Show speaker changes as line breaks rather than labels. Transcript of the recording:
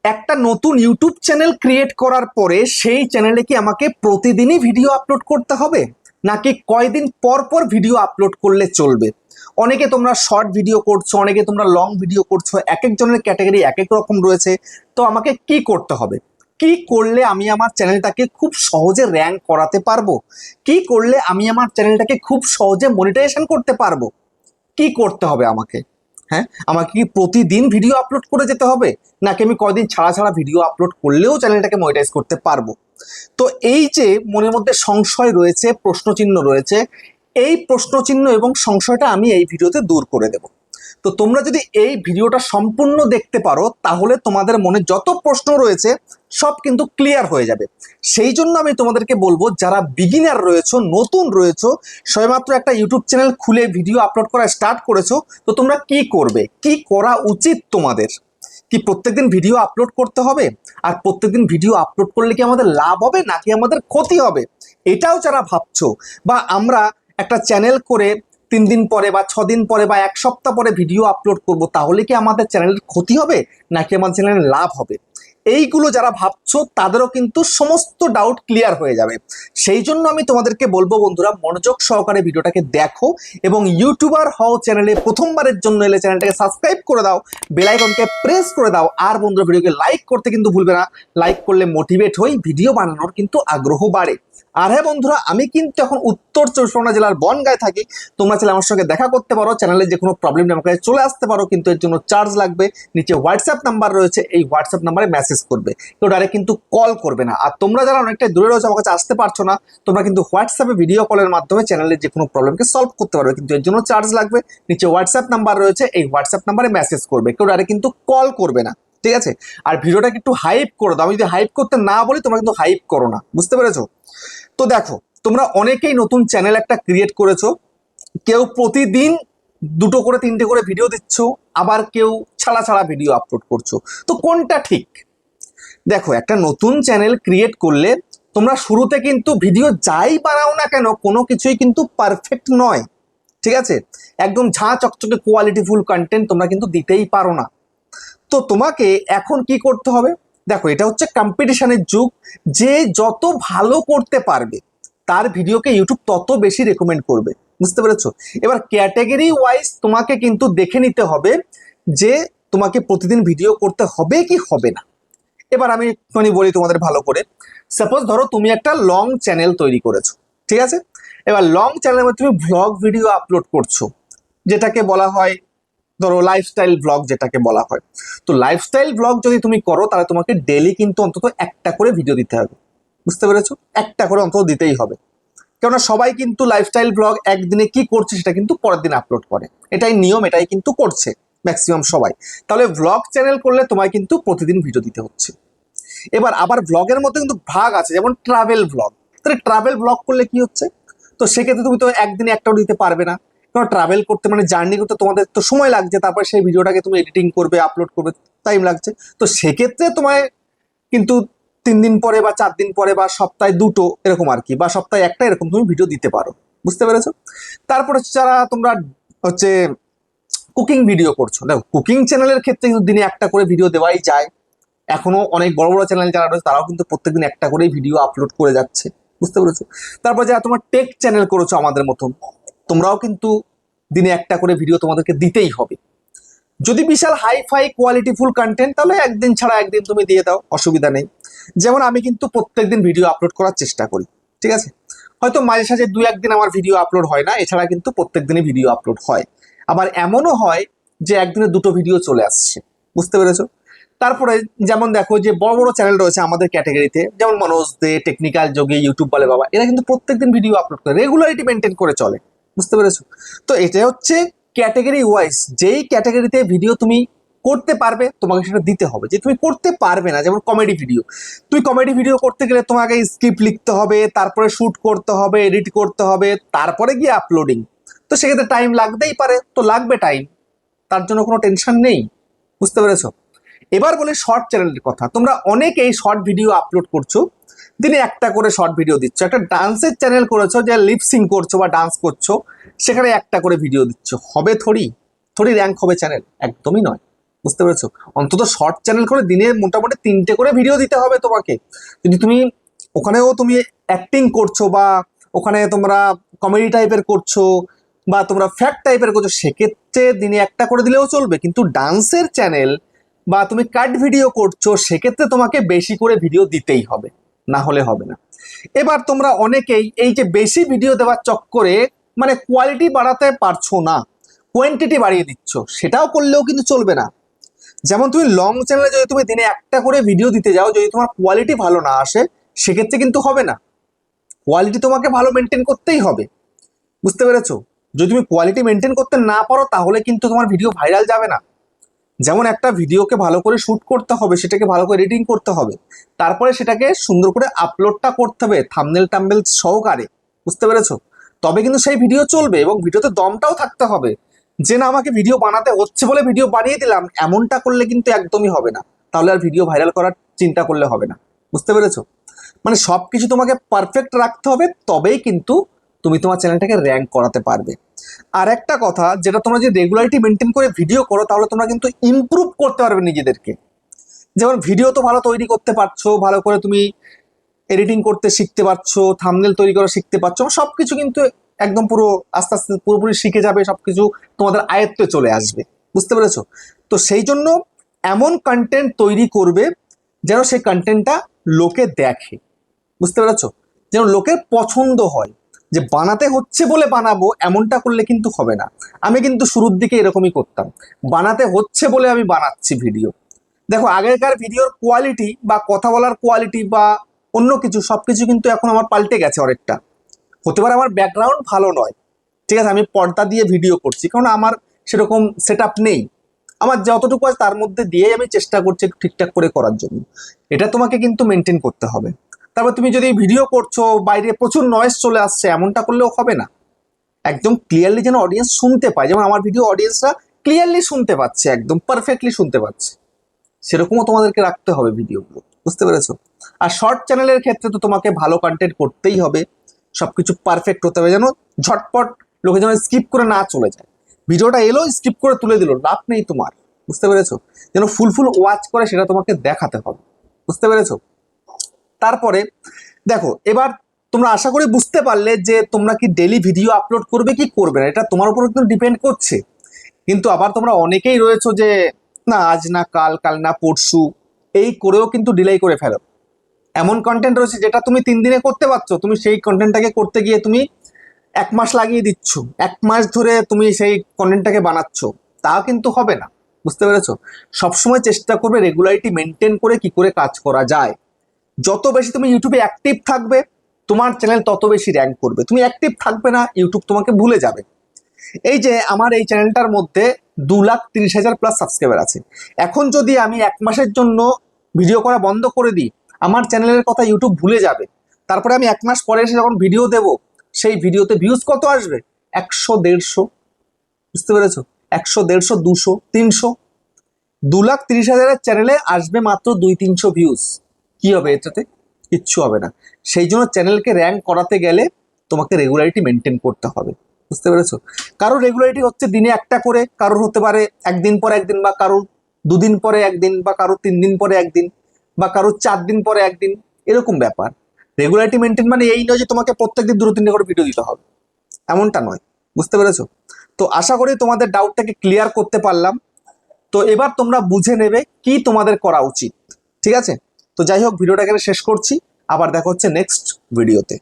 একটা নতুন YouTube channel create করার পরে সেই চ্যানেলে কি আমাকে প্রতিদিনই ভিডিও আপলোড করতে হবে, নাকি কয়দিন পর পর ভিডিও আপলোড করলে চলবে? অনেকে তোমরা শর্ট ভিডিও করছো, অনেকে তোমরা লং ভিডিও করছো, এক একজনের ক্যাটাগরি এক এক রকম রয়েছে। তো আমাকে কি করতে হবে? কি করলে আমি আমার চ্যানেলটাকে খুব সহজে র্যাঙ্ক করাতে পারবো? কি করলে আমি আমার চ্যানেলটাকে খুব সহজে মনিটাইজেশন করতে পারবো? কি করতে হবে আমাকে? হ্যাঁ, আমাকে কি প্রতিদিন ভিডিও আপলোড করে যেতে হবে, নাকি আমি কয়দিন ছাড়া ছাড়া ভিডিও আপলোড করলেও চ্যানেলটাকে মনিটাইজ করতে পারবো? তো এই যে মনের মধ্যে সংশয় রয়েছে, প্রশ্নচিহ্ন রয়েছে, এই প্রশ্নচিহ্ন এবং সংশয়টা আমি এই ভিডিওতে দূর করে দেব। তো তোমরা যদি এই ভিডিওটা সম্পূর্ণ দেখতে পারো, তাহলে তোমাদের মনে যত প্রশ্ন রয়েছে সব কিন্তু ক্লিয়ার হয়ে যাবে। সেই জন্য আমি তোমাদেরকে বলবো, যারা বিগিনার রয়েছো, নতুন রয়েছো, সবেমাত্র একটা ইউটিউব চ্যানেল খুলে ভিডিও আপলোড করা স্টার্ট করেছো, তো তোমরা কি করবে, কি করা উচিত তোমাদের? কি প্রত্যেকদিন ভিডিও আপলোড করতে হবে? আর প্রত্যেকদিন ভিডিও আপলোড করলে কি আমাদের লাভ হবে নাকি আমাদের ক্ষতি হবে? এটাও যারা ভাবছো, বা আমরা একটা চ্যানেল করে 3 দিন পরে বা 6 দিন পরে বা 1 সপ্তাহ পরে ভিডিও আপলোড করব, তাহলে কি আমাদের চ্যানেলের ক্ষতি হবে নাকি আমাদের চ্যানেলের লাভ হবে? এইগুলো যারা ভাবছো তাদেরও কিন্তু সমস্ত ডাউট ক্লিয়ার হয়ে যাবে। সেই জন্য আমি তোমাদেরকে বলবো, বন্ধুরা, মনোযোগ সহকারে ভিডিওটাকে দেখো এবং ইউটিউবার হও চ্যানেলে প্রথমবারের জন্য এলে চ্যানেলটাকে সাবস্ক্রাইব করে দাও, বেল আইকনকে প্রেস করে দাও, আর বন্ধুরা ভিডিওকে লাইক করতে কিন্তু ভুলবে না। লাইক করলে মোটিভেট হই, ভিডিও বানানোর কিন্তু আগ্রহ বাড়ে। আর হ্যাঁ বন্ধুরা, আমি কিন্তু এখন উত্তর চব্বিশ পরগনা জেলার বনগাঁয় থাকি। তোমরা চাইলে আমার সঙ্গে দেখা করতে পারো, চ্যানেলে যে কোনো প্রবলেম আমার কাছে চলে আসতে পারো, কিন্তু এর জন্য চার্জ লাগবে। নিচে হোয়াটসঅ্যাপ নাম্বার রয়েছে, এই হোয়াটসঅ্যাপ নাম্বারে মেসেজ করবে, কেউ ডাইরেক্ট কিন্তু কল করবে না। আর তোমরা যারা অনেকটা দূরে রয়েছে, আমার কাছে আসতে পারছো না, তোমরা কিন্তু হোয়াটসঅ্যাপে ভিডিও কলের মাধ্যমে চ্যানেলের যে কোনো প্রবলেমকে সলভ করতে পারবে, কিন্তু এর জন্য চার্জ লাগবে। নিচে হোয়াটসঅ্যাপ নাম্বার রয়েছে, এই হোয়াটসঅ্যাপ নাম্বারে মেসেজ করবে, কেউ ডাইরেক্ট কিন্তু কল করবে না, ঠিক আছে? আর ভিডিওটাকে একটু হাইপ করে দাও। আমি যদি হাইপ করতে না বলি, তোমরা কিন্তু হাইপ করো না, বুঝতে পেরেছো? তো দেখো, তোমরা অনেকেই নতুন চ্যানেল একটা ক্রিয়েট করেছো, কেউ প্রতিদিন 2টো করে 3টে করে ভিডিও দিচ্ছ, আবার কেউ ছাড়া ছাড়া ভিডিও আপলোড করছো। তো কোনটা ঠিক? দেখো, একটা নতুন চ্যানেল ক্রিয়েট করলে তোমরা শুরুতে কিন্তু ভিডিও যাই বানাও না কেন, কোনো কিছুই কিন্তু পারফেক্ট নয়, ঠিক আছে? একদম ঝাঁ চকচকে কোয়ালিটিফুল কন্টেন্ট তোমরা কিন্তু দিতেই পারো না। তো তোমাকে এখন কি করতে হবে? দেখো, এটা হচ্ছে কম্পিটিশনের যুগ। যে যত ভালো করতে পারবে তার ভিডিওকে ইউটিউব তত বেশি রেকমেন্ড করবে, বুঝতে পেরেছো? এবার ক্যাটাগরি ওয়াইজ তোমাকে কিন্তু দেখে নিতে হবে যে তোমাকে প্রতিদিন ভিডিও করতে হবে কি হবে না। এবার আমি একটুখানি বলি তোমাদের ভালো করে। সাপোজ ধরো তুমি একটা লং চ্যানেল তৈরি করেছো, ঠিক আছে? এবার লং চ্যানেলের মধ্যে তুমি ভ্লগ ভিডিও আপলোড করছো, যেটাকে বলা হয় ধরো লাইফস্টাইল ব্লগ, যেটাকে বলা হয়। তো লাইফস্টাইল ব্লগ যদি তুমি করো, তাহলে তোমাকে ডেলি কিন্তু অন্তত একটা করে ভিডিও দিতে হবে, বুঝতে পেরেছো? একটা করে অন্তত দিতেই হবে। কেননা সবাই কিন্তু লাইফস্টাইল ব্লগ একদিনে কি করছে সেটা কিন্তু পরের দিন আপলোড করে, এটাই নিয়ম, এটাই কিন্তু করছে ম্যাক্সিমাম সবাই। তাহলে ব্লগ চ্যানেল করলে তোমায় কিন্তু প্রতিদিন ভিডিও দিতে হচ্ছে। এবার আবার ব্লগের মধ্যে কিন্তু ভাগ আছে, যেমন ট্রাভেল ব্লগ। তাহলে ট্রাভেল ব্লগ করলে কি হচ্ছে? তো সেক্ষেত্রে তুমি তো একদিনে একটাও দিতে পারবে না, কারণ ট্রাভেল করতে মানে জার্নি করতে তোমাদের তো সময় লাগছে, তারপরে সেই ভিডিওটাকে তুমি এডিটিং করবে, আপলোড করবে, টাইম লাগছে। তো সেক্ষেত্রে তোমায় কিন্তু 3 দিন পরে বা 4 দিন পরে বা সপ্তাহে 2টো এরকম আর কি, বা সপ্তাহে একটা এরকম তুমি ভিডিও দিতে পারো, বুঝতে পেরেছো? তারপরে যারা তোমরা হচ্ছে কুকিং ভিডিও করছো, দেখো কুকিং চ্যানেলের ক্ষেত্রে কিন্তু দিনে একটা করে ভিডিও দেওয়াই যায়। এখনো অনেক বড় বড় চ্যানেল যারা রয়েছে তারাও কিন্তু প্রত্যেকদিন একটা করেই ভিডিও আপলোড করে যাচ্ছে, বুঝতে পেরেছো? তারপর যারা তোমার টেক চ্যানেল করেছো আমাদের মতন, তোমরাও কিন্তু দিনে একটা করে ভিডিও তোমাদেরকে দিতেই হবে। যদি বিশাল হাই ফাই কোয়ালিটিফুল কন্টেন্ট, তাহলে একদিন ছাড়া একদিন তুমি দিয়ে দাও, অসুবিধা নেই। যেমন আমি কিন্তু প্রত্যেকদিন ভিডিও আপলোড করার চেষ্টা করি, ঠিক আছে? হয়তো মাঝে সাঝে 2-1 দিন আমার ভিডিও আপলোড হয় না, এছাড়া কিন্তু প্রত্যেকদিনই ভিডিও আপলোড হয়। আবার এমনও হয় যে একদিনে 2টো ভিডিও চলে আসছে, বুঝতে পেরেছো? তারপরে যেমন দেখো, যে বড় বড় চ্যানেল রয়েছে আমাদের ক্যাটাগরিতে, যেমন মনোজ দে, টেকনিক্যাল যোগী, ইউটিউব বলে বাবা, এরা কিন্তু প্রত্যেকদিন ভিডিও আপলোড করে, রেগুলারিটি মেনটেন করে চলে, বুঝতে পেরেছো? তো এটা হচ্ছে ক্যাটাগরি ওয়াইজ। যেই ক্যাটাগরিতে ভিডিও তুমি করতে পারবে তোমাকে সেটা দিতে হবে। যে তুমি করতে পারবে না, যেমন কমেডি ভিডিও, তুই কমেডি ভিডিও করতে গেলে তোমাকে স্ক্রিপ্ট লিখতে হবে, তারপরে শুট করতে হবে, এডিট করতে হবে, তারপরে গিয়ে আপলোডিং। তো সেক্ষেত্রে টাইম লাগতেই পারে, তো লাগবে টাইম, তার জন্য কোনো টেনশন নেই, বুঝতে পেরেছো? এবার বলি শর্ট চ্যানেলের কথা। তোমরা অনেকেই শর্ট ভিডিও আপলোড করছো, দিনে একটা করে শর্ট ভিডিও দিচ্ছ। একটা ডান্সের চ্যানেল করেছো, যে লিপসিং করছো বা ডান্স করছো, সেখানে একটা করে ভিডিও দিচ্ছ, হবে থোড়ি র্যাঙ্ক হবে চ্যানেল? একদমই নয়। বুঝতে পেরেছো? অন্তত শর্ট চ্যানেল করে দিনে মোটামুটি 3টে করে ভিডিও দিতে হবে তোমাকে। যদি তুমি ওখানেও তুমি অ্যাক্টিং করছো বা ওখানে তোমরা কমেডি টাইপের করছো বা তোমরা ফ্যাক্ট টাইপের করছো, সেক্ষেত্রে দিনে একটা করে দিলেও চলবে। কিন্তু ডান্সের চ্যানেল বা তুমি কাট ভিডিও করছো, সেক্ষেত্রে তোমাকে বেশি করে ভিডিও দিতেই হবে, না হলে হবে না। এবার তোমরা অনেকেই এই যে বেশি ভিডিও দেওয়ার চক্করে মানে কোয়ালিটি বাড়াতে পারছো না, কোয়ান্টিটি বাড়িয়ে দিচ্ছ, সেটাও করলেও কিন্তু চলবে না। যেমন তুমি লং চ্যানেলে যদি তুমি দিনে একটা করে ভিডিও দিতে যাও, যদি তোমার কোয়ালিটি ভালো না আসে, সেক্ষেত্রে কিন্তু হবে না। কোয়ালিটি তোমাকে ভালো মেনটেন করতেই হবে, বুঝতে পেরেছো? যদি তুমি কোয়ালিটি মেনটেন করতে না পারো, তাহলে কিন্তু তোমার ভিডিও ভাইরাল যাবে না। যেমন একটা ভিডিওকে ভালো করে শুট করতে হবে, সেটাকে ভালো করে এডিটিং করতে হবে, তারপরে সেটাকে সুন্দর করে আপলোডটা করতে হবে থাম্বনেল টাম্বনেল সহকারে, বুঝতে পেরেছো? তবে কিন্তু সেই ভিডিও চলবে, এবং ভিডিওতে দমটাও থাকতে হবে। যে না আমাকে ভিডিও বানাতে হচ্ছে বলে ভিডিও বানিয়ে দিলাম, এমনটা করলে কিন্তু একদমই হবে না। তাহলে আর ভিডিও ভাইরাল করার চিন্তা করলে হবে না, বুঝতে পেরেছো? মানে সবকিছু তোমাকে পারফেক্ট রাখতে হবে, তবেই কিন্তু তুমি তোমার চ্যানেলটাকে র্যাঙ্ক করাতে পারবে। আর একটা কথা, যেটা তোমরা যদি রেগুলারিটি মেনটেন করে ভিডিও করো, তাহলে তোমরা কিন্তু ইমপ্রুভ করতে পারবে নিজেদেরকে। যেমন ভিডিও তো ভালো তৈরি করতে পারছো, ভালো করে তুমি এডিটিং করতে শিখতে পারছো, থাম্বনেল তৈরি করা শিখতে পারছো, সবকিছু কিন্তু একদম পুরো আস্তে আস্তে পুরোপুরি শিখে যাবে, সবকিছু তোমাদের আয়ত্তে চলে আসবে, বুঝতে পেরেছো? তো সেই জন্য এমন কন্টেন্ট তৈরি করবে যেন সেই কন্টেন্টটা লোকে দেখে, বুঝতে পেরেছো? যেন লোকের পছন্দ হয়। যে বানাতে হচ্ছে বলে বানাবো, এমনটা করলে কিন্তু হবে না। আমি কিন্তু শুরুর দিকে এরকমই করতাম, বানাতে হচ্ছে বলে আমি বানাচ্ছি ভিডিও। দেখো আগেকার ভিডিওর কোয়ালিটি বা কথা বলার কোয়ালিটি বা অন্য কিছু সবকিছু কিন্তু এখন আমার পাল্টে গেছে অনেকটা। হতে পারে আমার ব্যাকগ্রাউন্ড ভালো নয়, ঠিক আছে, আমি পর্দা দিয়ে ভিডিও করছি, কারণ আমার সেরকম সেট আপ নেই। আমার যতটুকু আছে তার মধ্যে দিয়েই আমি চেষ্টা করছি একটু ঠিকঠাক করে করার জন্য। এটা তোমাকে কিন্তু মেনটেন করতে হবে। তারপর তুমি যদি ভিডিও করছো, বাইরে প্রচুর নয়েজ চলে আসছে, এমনটা করলেও হবে না। একদম ক্লিয়ারলি যেন অডিয়েন্স শুনতে পায়, যেমন আমার ভিডিও অডিয়েন্সরা ক্লিয়ারলি শুনতে পাচ্ছে, একদম পারফেক্টলি শুনতে পাচ্ছে, সেরকমও তোমাদেরকে রাখতে হবে ভিডিওগুলো, বুঝতে পেরেছো? আর শর্ট চ্যানেলের ক্ষেত্রে তো তোমাকে ভালো কন্টেন্ট করতেই হবে, সবকিছু পারফেক্ট হতে হবে, যেন ঝটপট লোকে যেন স্কিপ করে না চলে যায়। ভিডিওটা এলো স্কিপ করে তুলে দিল, লাভ নেই তোমার, বুঝতে পেরেছো? যেন ফুল ফুল ওয়াচ করে সেটা তোমাকে দেখাতে হবে, বুঝতে পেরেছো? তারপরে দেখো, এবার তোমরা আশা করি বুঝতে পারলে যে তোমরা কি ডেইলি ভিডিও আপলোড করবে কি করবে না, এটা তোমার উপর কিন্তু ডিপেন্ড করছে। কিন্তু আবার তোমরা অনেকেই রয়েছো যে না আজ না কাল, কাল না পরশু, এই করেও কিন্তু ডিলে করে ফেলো। এমন কন্টেন্ট রয়েছে যেটা তুমি 3 দিনে করতে পারছো, তুমি সেই কন্টেন্টটাকে করতে গিয়ে তুমি 1 মাস লাগিয়ে দিচ্ছ, 1 মাস ধরে তুমি সেই কন্টেন্টটাকে বানাচ্ছ, তাও কিন্তু হবে না, বুঝতে পেরেছো? সবসময় চেষ্টা করবে রেগুলারিটি মেনটেন করে কি করে কাজ করা যায়। যত বেশি তুমি ইউটিউবে অ্যাক্টিভ থাকবে, তোমার চ্যানেল তত বেশি র্যাঙ্ক করবে। তুমি অ্যাক্টিভ থাকবে না, ইউটিউব তোমাকে ভুলে যাবে। এই যে আমার এই চ্যানেলটার মধ্যে 2,30,000 প্লাস সাবস্ক্রাইবার আছে। এখন যদি আমি 1 মাসের জন্য ভিডিও করা বন্ধ করে দিই, আমার চ্যানেলের কথা ইউটিউব ভুলে যাবে। তারপরে আমি 1 মাস পরে এসে যখন ভিডিও দেব, সেই ভিডিওতে ভিউজ কত আসবে? 100, 150, বুঝতে পেরেছো? 100, 150, 200, 300। 2,30,000-এর চ্যানেলে আসবে মাত্র 200-300 ভিউজ। কি হবে এটাতে? কিচ্ছু হবে না। সেই জন্য চ্যানেলকে র্যাঙ্ক করাতে গেলে তোমাকে রেগুলারিটি মেনটেন করতে হবে, বুঝতে পেরেছো? কারোর রেগুলারিটি হচ্ছে দিনে একটা করে, কারোর হতে পারে একদিন পরে একদিন, বা কারোর 2 দিন পরে একদিন, বা কারোর 3 দিন পরে একদিন, বা কারোর 4 দিন পরে একদিন, এরকম ব্যাপার। রেগুলারিটি মেনটেন মানে এই নয় যে তোমাকে প্রত্যেকদিন 2-3টে করে ভিডিও দিতে হবে, এমনটা নয়, বুঝতে পেরেছো? তো আশা করি তোমাদের ডাউটটাকে ক্লিয়ার করতে পারলাম। তো এবার তোমরা বুঝে নেবে কি তোমাদের করা উচিত, ঠিক আছে? তো যাই হোক, ভিডিওটা এখানে শেষ করছি, আবার দেখা হচ্ছে নেক্সট ভিডিওতে।